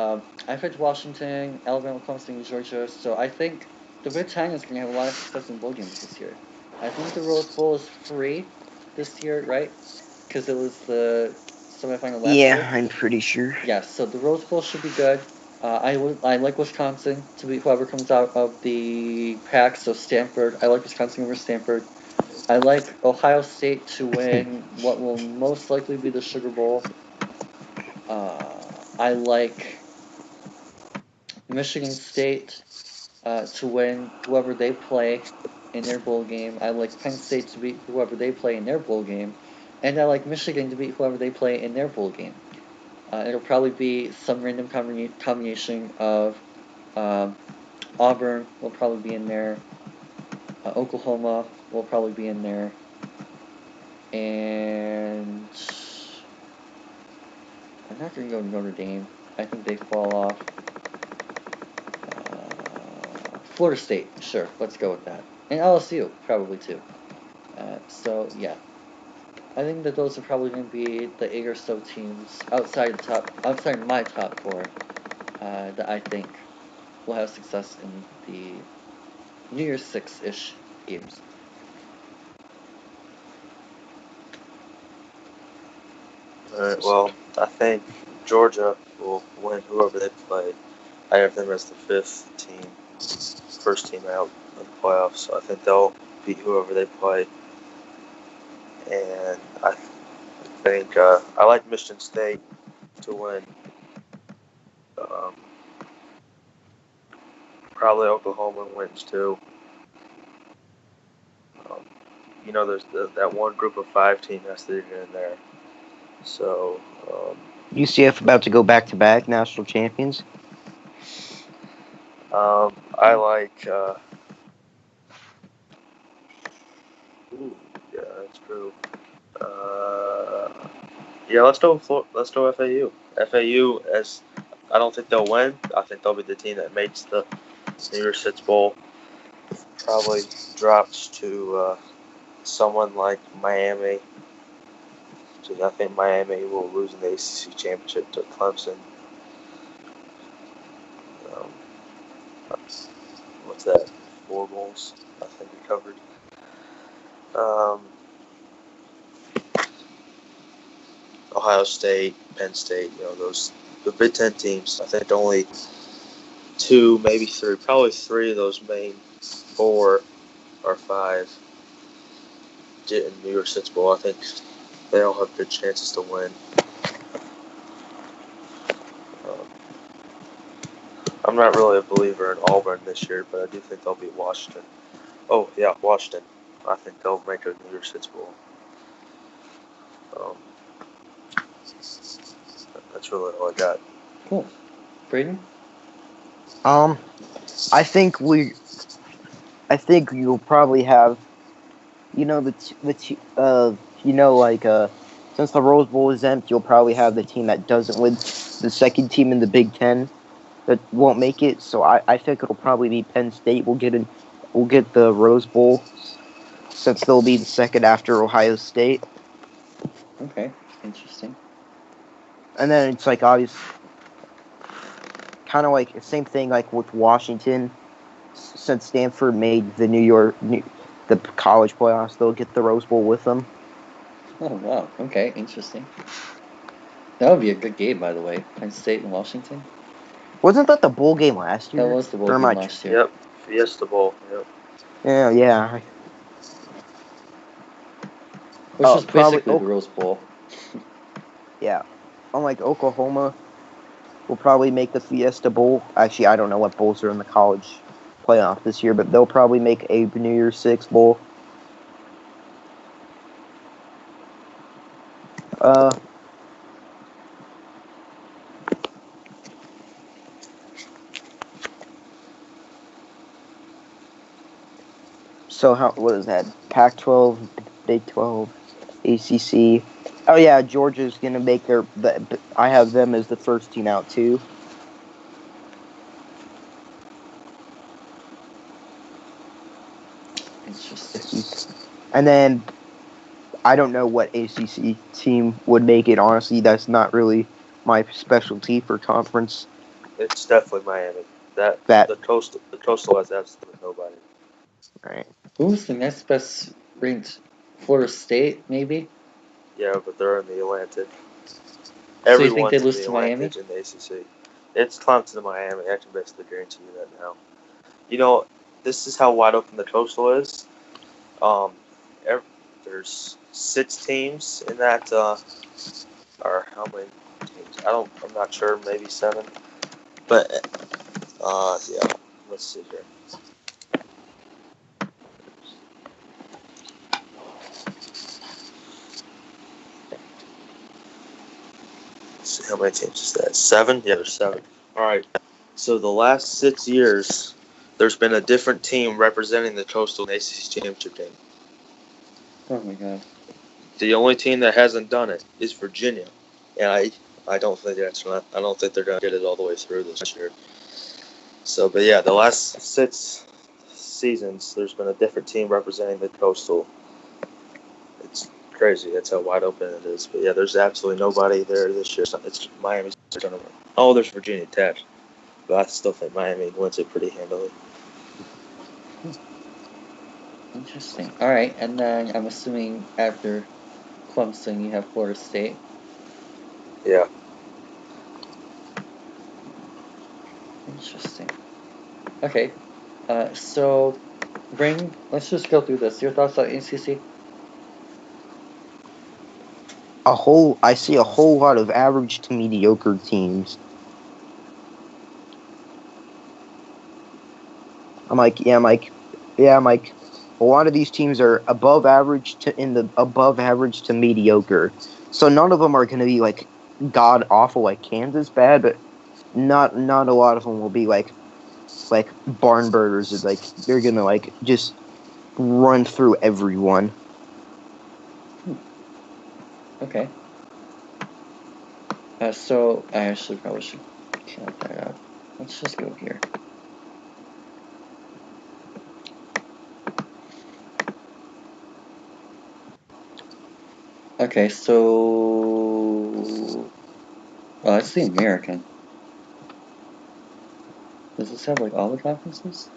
I picked Washington, Alabama, Clemson, and Georgia, so I think the Big Ten is going to have a lot of success in bowl games this year. I think the Rose Bowl is free this year, right? Because it was the semifinal last year. Yeah, I'm pretty sure. Yeah, so the Rose Bowl should be good. I like Wisconsin to beat whoever comes out of the pack, so Stanford. I like Wisconsin over Stanford. I like Ohio State to win what will most likely be the Sugar Bowl. I like Michigan State to win whoever they play in their bowl game. I like Penn State to beat whoever they play in their bowl game. And I like Michigan to beat whoever they play in their bowl game. It'll probably be some random combination of Auburn will probably be in there. Oklahoma will probably be in there. And I'm not going to go Notre Dame. I think they fall off. Florida State, sure, let's go with that. And LSU, probably too. So, yeah. I think that those are probably going to be the 8 or so teams outside my top 4 that I think will have success in the New Year's Six-ish games. Alright, well, I think Georgia will win whoever they play. I have them as the 5th team, first team out of the playoffs, so I think they'll beat whoever they play. And I think I like Michigan State to win. Probably Oklahoma wins too. There's that one group of 5 team that's in there. So UCF about to go back-to-back national champions. I like. Yeah, that's true. Yeah, let's go FAU. FAU, as I don't think they'll win. I think they'll be the team that makes the New Year's Six Bowl. Probably drops to someone like Miami. So I think Miami will lose in the ACC championship to Clemson. What's that? 4 bowls I think we covered. Ohio State, Penn State, the Big Ten teams. I think only 2, maybe 3, probably 3 of those main 4 or 5 get in New Year's Six Bowl. I think they all have good chances to win. I'm not really a believer in Auburn this year, but I do think they'll beat Washington. Oh, yeah, Washington. I think they'll make a New Year's Six Bowl. That's really all I got. Cool. Braden? I think you'll probably have, since the Rose Bowl is empty, you'll probably have the team that doesn't win, the second team in the Big Ten that won't make it. So I think it'll probably be Penn State. We'll get the Rose Bowl, since they'll be the second after Ohio State. Okay, interesting. And then it's like obvious, kind of like the same thing like with Washington. Since Stanford made the college playoffs, they'll get the Rose Bowl with them. Oh, wow. Okay, interesting. That would be a good game, by the way. Penn State and Washington. Wasn't that the bowl game last year? That was the bowl game last year. Yep, Fiesta Bowl. Yep. Yeah. Which is basically the Rose Bowl. Yeah. Unlike Oklahoma, will probably make the Fiesta Bowl. Actually, I don't know what bowls are in the college playoff this year, but they'll probably make a New Year's Six Bowl. So what is that? Pac-12, Big 12, ACC. Oh yeah, Georgia's gonna make I have them as the first team out too. Interesting. And then I don't know what ACC team would make it. Honestly, that's not really my specialty for conference. It's definitely Miami. The Coastal has absolutely nobody. Right. Who's the next best ranked? Florida State, maybe? Yeah, but they're in the Atlantic. So you think they lose to Miami? In the ACC. It's Clemson to Miami. I can basically guarantee you that now. You know, this is how wide open the Coastal is. There's 6 teams in that. Or how many teams? I'm not sure. Maybe 7. But yeah. Let's see here. See how many teams is that? 7? Yeah, there's 7. All right. So the last 6 years, there's been a different team representing the Coastal in the ACC championship game. Oh my god. The only team that hasn't done it is Virginia, and I don't think I don't think they're gonna get it all the way through this year. So, but yeah, the last 6 seasons, there's been a different team representing the Coastal. It's crazy. That's how wide open it is. But yeah, there's absolutely nobody there this year. It's Miami's going to win. Oh, there's Virginia Tech. But I still think Miami wins it pretty handily. Interesting. All right, and then I'm assuming after Clemson, you have Florida State. Yeah. Interesting. Okay. So, Brain, let's just go through this. Your thoughts on ACC? I see a whole lot of average to mediocre teams. I'm like, a lot of these teams are above average to mediocre. So none of them are going to be like god awful like Kansas bad, but not a lot of them will be like barn burners. Like they're going to like just run through everyone. Okay. So I actually probably should count that out. Let's just go here. Okay, so that's the American. Does this have like all the conferences?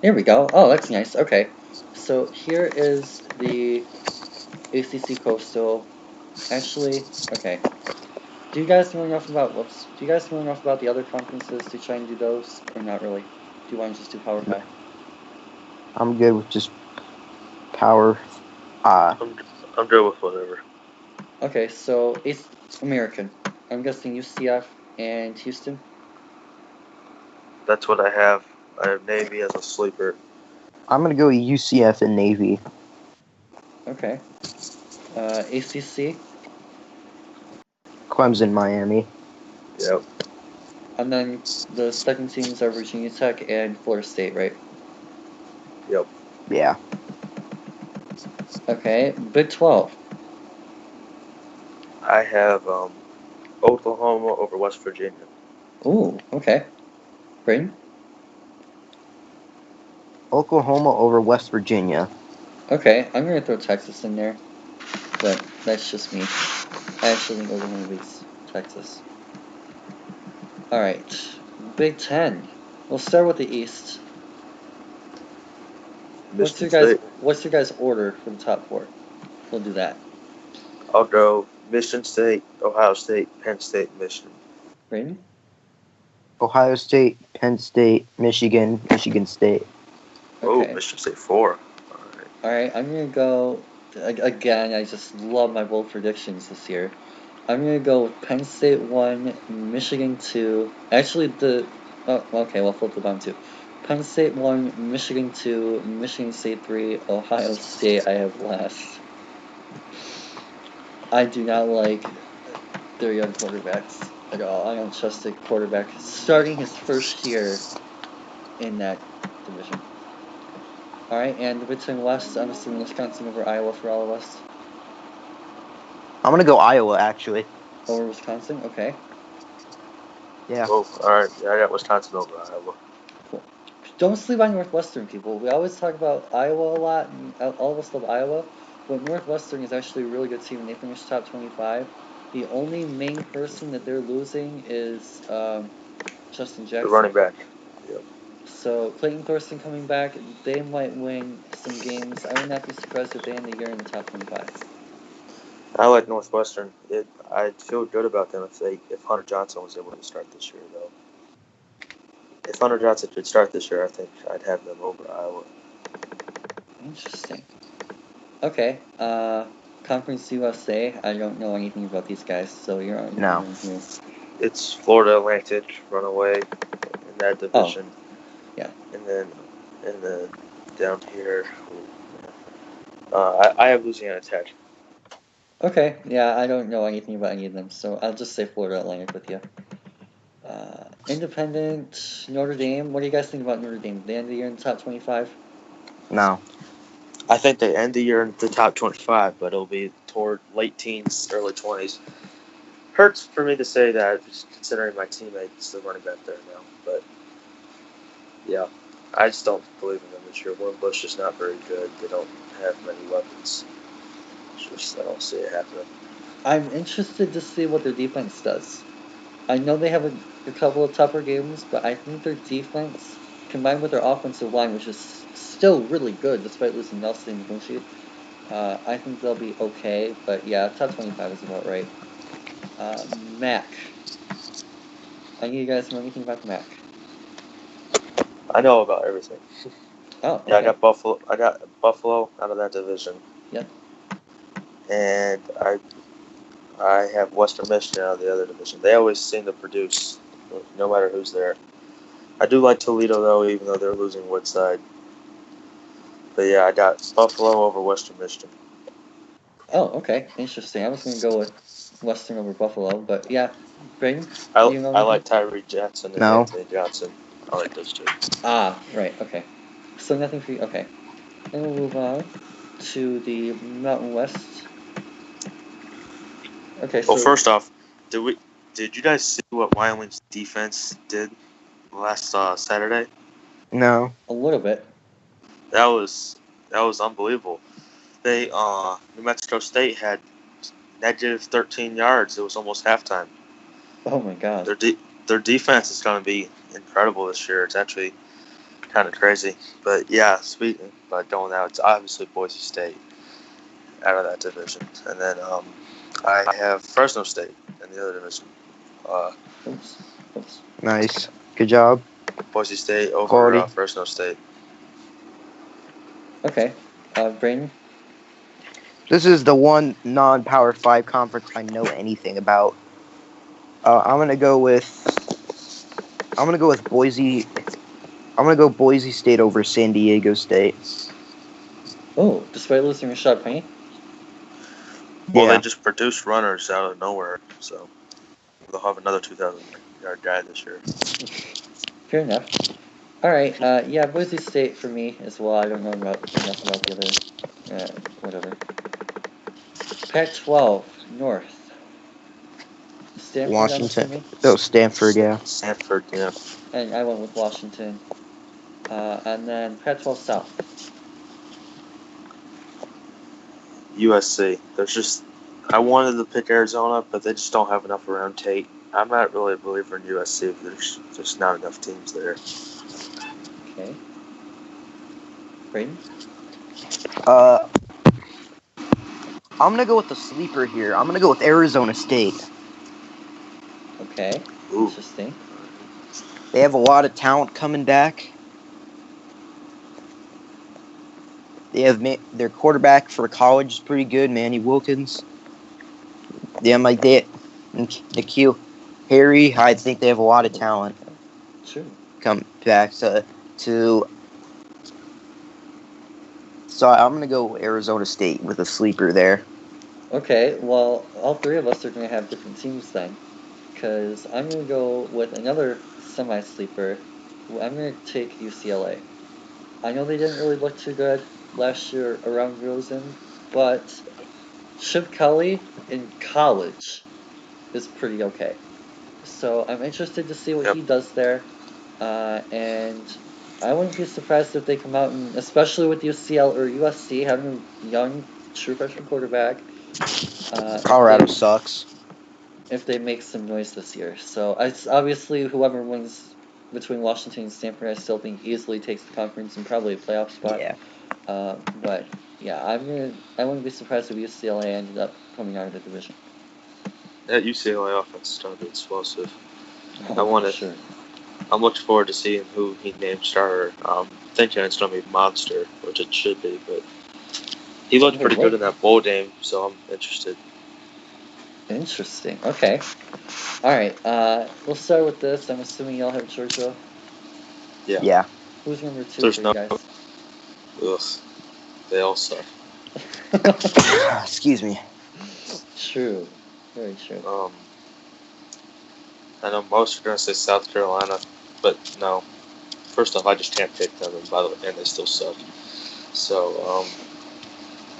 There we go. Oh, that's nice. Okay, so here is the ACC Coastal. Actually, okay. Do you guys know enough about the other conferences to try and do those, or not really? Do you want to just do Power 5? I'm good with just Power I'm good with whatever. Okay, so it's American. I'm guessing UCF and Houston. That's what I have. I have Navy as a sleeper. I'm gonna go UCF and Navy. Okay. ACC. Clemson, Miami. Yep. And then the second teams are Virginia Tech and Florida State, right? Yep. Yeah. Okay. Big 12. I have Oklahoma over West Virginia. Ooh, okay. Braden? Oklahoma over West Virginia. Okay, I'm going to throw Texas in there. But that's just me. I actually think Oklahoma beats Texas. Alright. Big 10. We'll start with the East. What's your guys' order for the top four? We'll do that. I'll go Michigan State, Ohio State, Penn State, Michigan. Braden? Ohio State, Penn State, Michigan, Michigan State. Okay. Oh, Michigan State 4. Alright, I'm going to go... Again, I just love my bold predictions this year. I'm going to go with Penn State 1, Michigan 2. Actually, oh, okay, we'll flip the bottom 2. Penn State 1, Michigan 2, Michigan State 3, Ohio State I have last. I do not like their young quarterbacks at all. I don't trust the quarterback starting his first year in that division. Alright, and the Big Ten West, I'm assuming Wisconsin over Iowa for all of us. I'm gonna go Iowa, actually. Over Wisconsin? Okay. Yeah. Oh, alright. Yeah, I got Wisconsin over Iowa. Cool. Don't sleep on Northwestern, people. We always talk about Iowa a lot, and all of us love Iowa, but Northwestern is actually a really good team, and they finished top 25. The only main person that they're losing is Justin Jackson. The running back. Yep. So Clayton Thorson coming back, they might win some games. I would not be surprised if they end the year in the top 25. I like Northwestern. I'd feel good about them if Hunter Johnson was able to start this year, though. If Hunter Johnson could start this year, I think I'd have them over Iowa. Interesting. Okay. Conference USA. I don't know anything about these guys, so you're on. No. Here. It's Florida Atlantic runaway in that division. Oh. Yeah. And then down here, I have Louisiana Tech. Okay, yeah, I don't know anything about any of them, so I'll just say Florida Atlantic with you. Independent, Notre Dame. What do you guys think about Notre Dame? Did they end the year in the top 25? No. I think they end the year in the top 25, but it'll be toward late teens, early 20s. Hurts for me to say that, just considering my teammate's the running back there now. But, yeah, I just don't believe in them this year. Warren Bush is not very good. They don't have many weapons. I don't see it happening. I'm interested to see what their defense does. I know they have a couple of tougher games, but I think their defense, combined with their offensive line, which is still really good despite losing Nelson and Bunchy, I think they'll be okay. But yeah, top 25 is about right. MAC. I need you guys to know anything about the MAC. I know about everything. Oh, okay. Yeah, I got Buffalo out of that division. Yep. And I have Western Michigan out of the other division. They always seem to produce, no matter who's there. I do like Toledo, though, even though they're losing Woodside. But, yeah, I got Buffalo over Western Michigan. Oh, okay. Interesting. I was going to go with Western over Buffalo, but yeah. Braden? I like Tyree Jackson and No. Anthony Johnson. I like those two. Ah, right. Okay. So nothing for you. Okay. Then we'll move on to the Mountain West. Okay, so... Well, first off, did you guys see what Wyoming's defense did last Saturday? No. A little bit. That was unbelievable. They New Mexico State had negative 13 yards. It was almost halftime. Oh my God. Their defense is going to be incredible this year. It's actually kind of crazy. But yeah, speaking about going out, it's obviously Boise State out of that division, and then I have Fresno State in the other division. Oops. Nice. Good job. Boise State over Fresno State. Okay. Braden? This is the one non-Power 5 conference I know anything about. I'm gonna go with Boise. I'm gonna go Boise State over San Diego State. Oh, despite losing Rashad Penny? Well, Yeah. they just produced runners out of nowhere, so they'll have another 2,000-yard guy this year. Fair enough. Alright, yeah, Boise State for me as well. I don't know enough about the other, whatever. Pac-12, North. Stanford, I'm Washington. assuming? Oh, Stanford, yeah. Stanford, yeah. And I went with Washington. And then Pac-12 South. USC. I wanted to pick Arizona, but they just don't have enough around Tate. I'm not really a believer in USC. There's just not enough teams there. Okay. Braden? I'm gonna go with the sleeper here. I'm gonna go with Arizona State. Okay. Ooh. Interesting. They have a lot of talent coming back. They have their quarterback for college is pretty good, Manny Wilkins. Yeah, Nikhil Harry. I think they have a lot of talent. True. Come back So I'm gonna go Arizona State with a sleeper there. Okay, well, all three of us are going to have different teams then. Because I'm going to go with another semi-sleeper. I'm going to take UCLA. I know they didn't really look too good last year around Rosen, but Chip Kelly in college is pretty okay. So I'm interested to see what he does there. And I wouldn't be surprised if they come out and, especially with UCL or USC having a young true freshman quarterback. Colorado sucks. If they make some noise this year. So it's obviously whoever wins between Washington and Stanford, I still think easily takes the conference and probably a playoff spot. Yeah. But yeah, I wouldn't be surprised if UCLA ended up coming out of the division. That UCLA offense is going to be explosive. Oh, sure. I'm looking forward to seeing who he named starter. Thinking it's going to be Monster, which it should be, but he looked pretty good in that bowl game, so I'm interested. Interesting. Okay. All right. We'll start with this. I'm assuming y'all have Georgia. Yeah. Who's number 2 for you guys? Ugh. They all suck. Excuse me. True. Very true. I know most are going to say South Carolina, but no. First off, I just can't pick them, and by the way, and they still suck. So,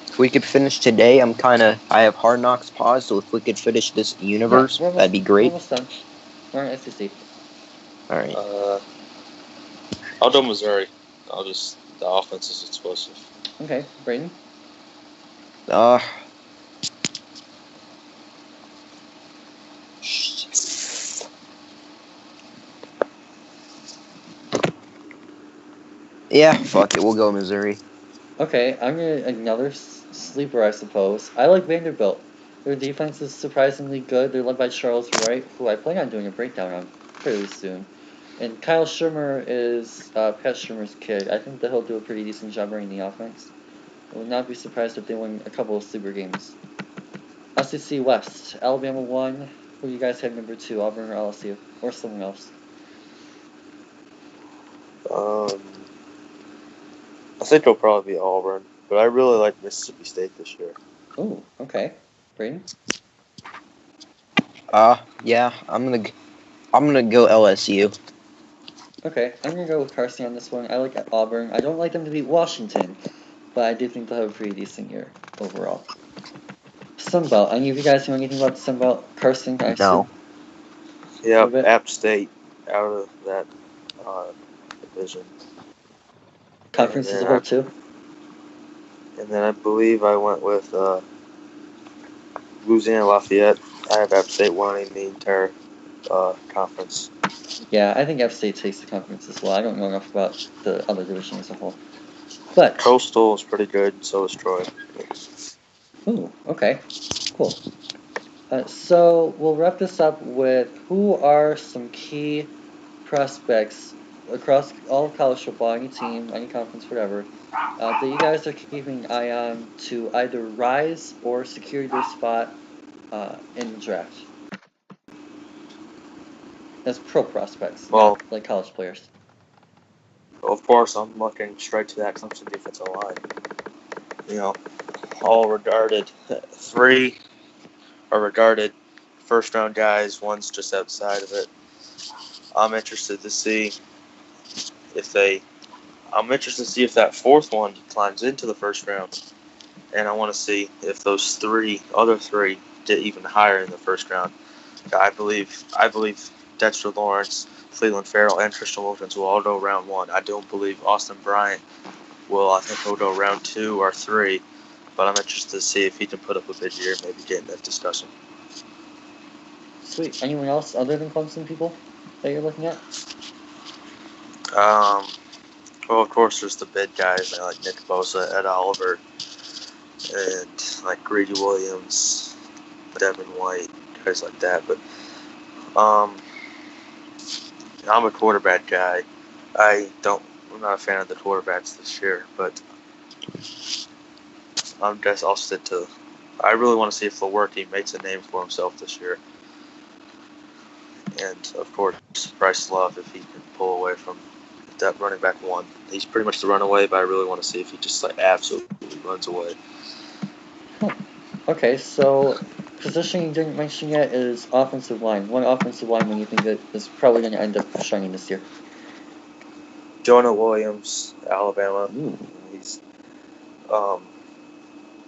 if we could finish today, I have Hard Knocks paused, so if we could finish this universe, that'd be great. We're almost done. We're on SEC. Alright. I'll go Missouri. The offense is explosive. Okay, Braden? Yeah, fuck it. We'll go Missouri. Okay, I'm going to another sleeper, I suppose. I like Vanderbilt. Their defense is surprisingly good. They're led by Charles Wright, who I plan on doing a breakdown on fairly soon. And Kyle Shurmur is Pat Shurmur's kid. I think that he'll do a pretty decent job running the offense. I would not be surprised if they win a couple of sleeper games. SEC West, Alabama 1. Who do you guys have number 2, Auburn or LSU? Or someone else? I think it'll probably be Auburn, but I really like Mississippi State this year. Ooh, okay. Braden? Yeah, I'm gonna go LSU. Okay, I'm gonna go with Carson on this one. I like Auburn. I don't like them to beat Washington, but I do think they'll have a pretty decent year overall. Sunbelt. Any of you guys know anything about the Sunbelt? Carson, I assume? Yeah, App State out of that division. Conference as a whole, too? And then I believe I went with Louisiana Lafayette. I have App State winning the entire conference. Yeah, I think App State takes the conference as well. I don't know enough about the other division as a whole. But Coastal is pretty good, and so is Troy. Ooh, okay. Cool. So we'll wrap this up with who are some key prospects across all college football, any team, any conference, whatever, that you guys are keeping an eye on to either rise or secure their spot in the draft? As pro prospects, not like college players. Of course, I'm looking straight to that Clemson defensive line. You know, all regarded 3 are regarded first-round guys. One's just outside of it. I'm interested to see if that 4th one climbs into the first round, and I want to see if those other three get even higher in the first round. I believe Dexter Lawrence, Cleveland Farrell, and Christian Wilkins will all go round 1. I don't believe Austin Bryant will. I think he'll go round 2 or 3, but I'm interested to see if he can put up a good year, maybe get in that discussion. Sweet. Anyone else other than Clemson people that you're looking at? Well, of course, there's the big guys like Nick Bosa, Ed Oliver, and like Greedy Williams, Devin White, guys like that. But I'm a quarterback guy. I'm not a fan of the quarterbacks this year, but I really want to see if Lewerke makes a name for himself this year. And, of course, Bryce Love, if he can pull away from that running back 1. He's pretty much the runaway, but I really want to see if he just absolutely runs away. Okay, so position you didn't mention yet is offensive line. One offensive lineman you think that is probably going to end up shining this year? Jonah Williams, Alabama. Ooh. He's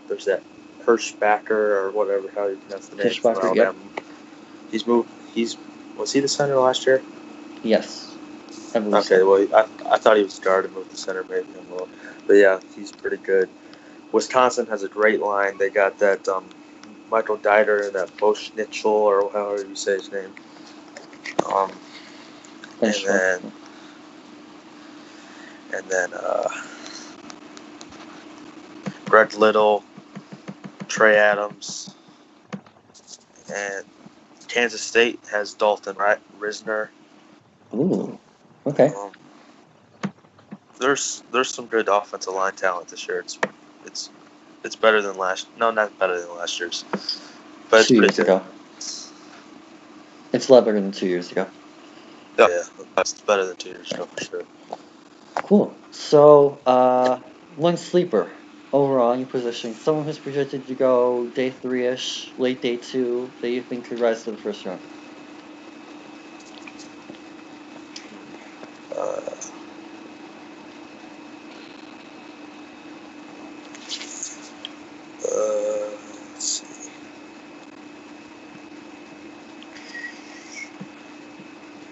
there's that Hirschbacher or whatever how you pronounce the name from Alabama. Yep. Was he the center last year? Yes. Okay, well, I thought he was guard and moved to center maybe. But yeah, he's pretty good. Wisconsin has a great line. They got that Michael Dieter and that Bo Schnitzel, or however you say his name. And then Greg Little, Trey Adams, and Kansas State has Dalton Risner. Ooh, okay. There's some good offensive line talent this year. It's better than not better than last year's, but 2 years ago. It's a lot better than 2 years ago. Yeah, that's better than 2 years ago for sure. Cool. So, one sleeper overall in your position, someone who's projected to go day 3-ish, late day 2, that you think could rise to the first round. Let's see.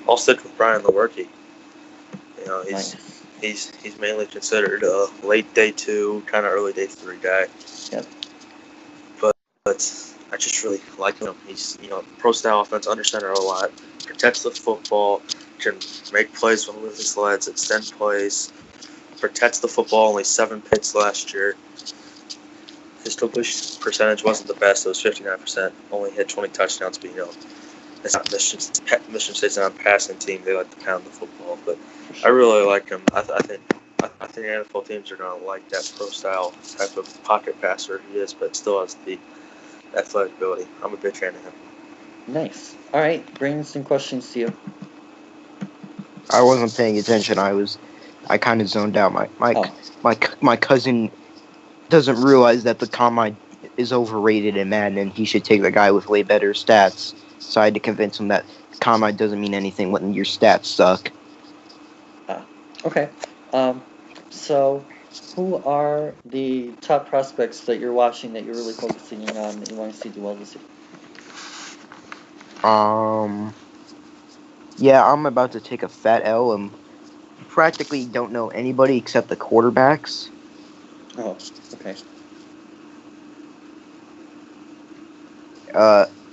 I'll stick with Brian Lewerke. You know, he's mainly considered a late day 2, kind of early day 3 guy. Yep. But I just really like him. He's pro style offense, under center a lot, protects the football, can make plays when moving his legs, extend plays, protects the football. Only 7 picks last year. His completion percentage wasn't the best. It was 59%. Only hit 20 touchdowns, but it's not Michigan State's not a passing team. They like to pound the football, but I really like him. I think NFL teams are going to like that pro style type of pocket passer he is, but still has the athletic ability. I'm a big fan of him. Nice. All right, bring some questions to you. I wasn't paying attention. I kind of zoned out. My cousin doesn't realize that the combine is overrated in Madden, and he should take the guy with way better stats. So I had to convince him that combine doesn't mean anything when your stats suck. Okay. So who are the top prospects that you're watching that you're really focusing in on that you want to see do well this year? Yeah, I'm about to take a fat L and practically don't know anybody except the quarterbacks. Oh, okay.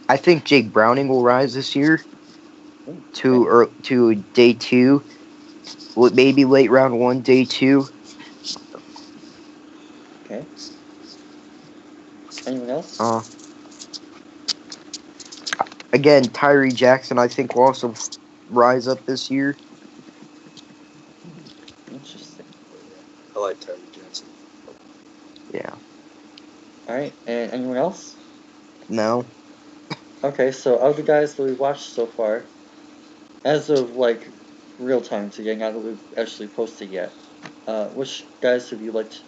I think Jake Browning will rise this year to day 2, maybe late round 1, day 2. Okay. Anyone else? Again, Tyree Jackson, I think, will also rise up this year. Interesting. I like Tyree Jackson. Yeah. Alright, and anyone else? No. Okay, so of the guys that we watched so far, as of like real time today, not that we've actually posted yet, which guys have you liked,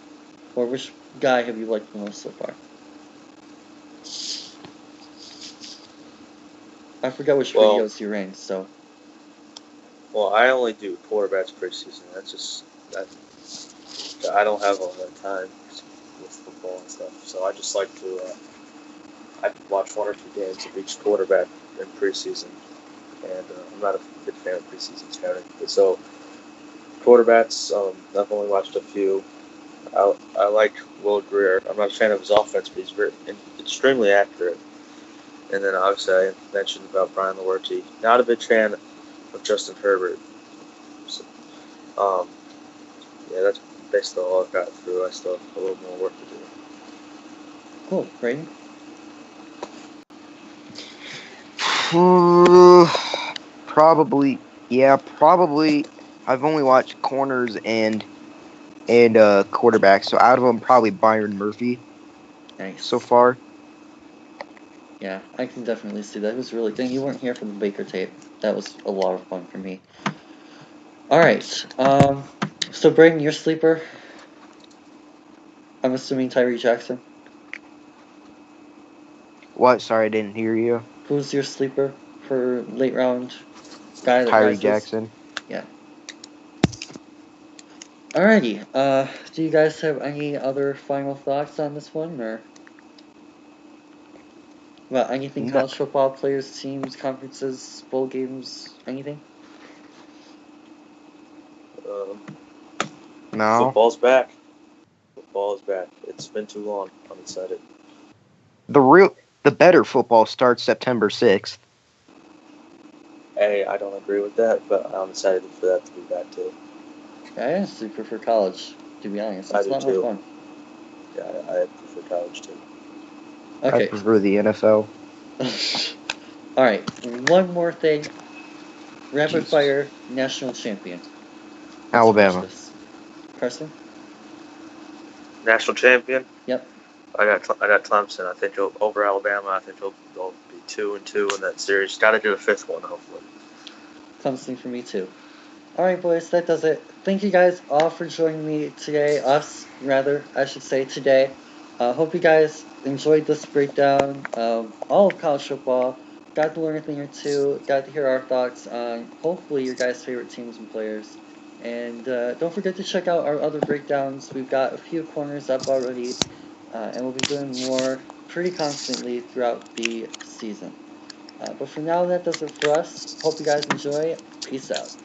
or which guy have you liked the most so far? I forgot which videos you ranked, so. Well, I only do quarterbacks preseason. That's just that. I don't have a lot of time with football and stuff, so I just like to. I watch 1 or 2 games of each quarterback in preseason, and I'm not a big fan of preseason scouting. But so quarterbacks, I've only watched a few. I like Will Greer. I'm not a fan of his offense, but he's extremely accurate. And then obviously I mentioned about Brian Lewerke. Not a big fan of Justin Herbert. So, yeah, that's basically all I've got through. I still have a little more work to do. Cool, Braden? Probably. I've only watched corners and quarterbacks. So out of them, probably Byron Murphy. Nice. So far. Yeah, I can definitely see that. It was really good. You weren't here for the Baker tape. That was a lot of fun for me. Alright, so Braden, your sleeper? I'm assuming Tyree Jackson. What? Sorry, I didn't hear you. Who's your sleeper for late round guy that Tyree rises? Jackson. Yeah. Alrighty, do you guys have any other final thoughts on this one, or about anything No. college football, players, teams, conferences, bowl games, anything? No. Football's back. Football is back. It's been too long. I'm excited. The better football starts September 6th. Hey, I don't agree with that, but I'm excited for that to be back too. I honestly prefer college, to be honest. It's I a lot do too. more fun. Yeah, I prefer college too. Okay. I prefer the NFL. Alright, one more thing. Rapid Jesus. fire national champion. Let's Alabama. finish this. Carson? National champion. Yep. I got Clemson. I think over Alabama. I think they'll be 2-2 in that series. Got to do a 5th one, hopefully. Clemson for me too. Alright, boys, that does it. Thank you guys all for joining me today. Us, rather, I should say, today. Hope you guys enjoyed this breakdown of all of college football. Got to learn a thing or two. Got to hear our thoughts on, hopefully, your guys' favorite teams and players. And don't forget to check out our other breakdowns. We've got a few corners up already. And we'll be doing more pretty constantly throughout the season. But for now, that does it for us. Hope you guys enjoy. Peace out.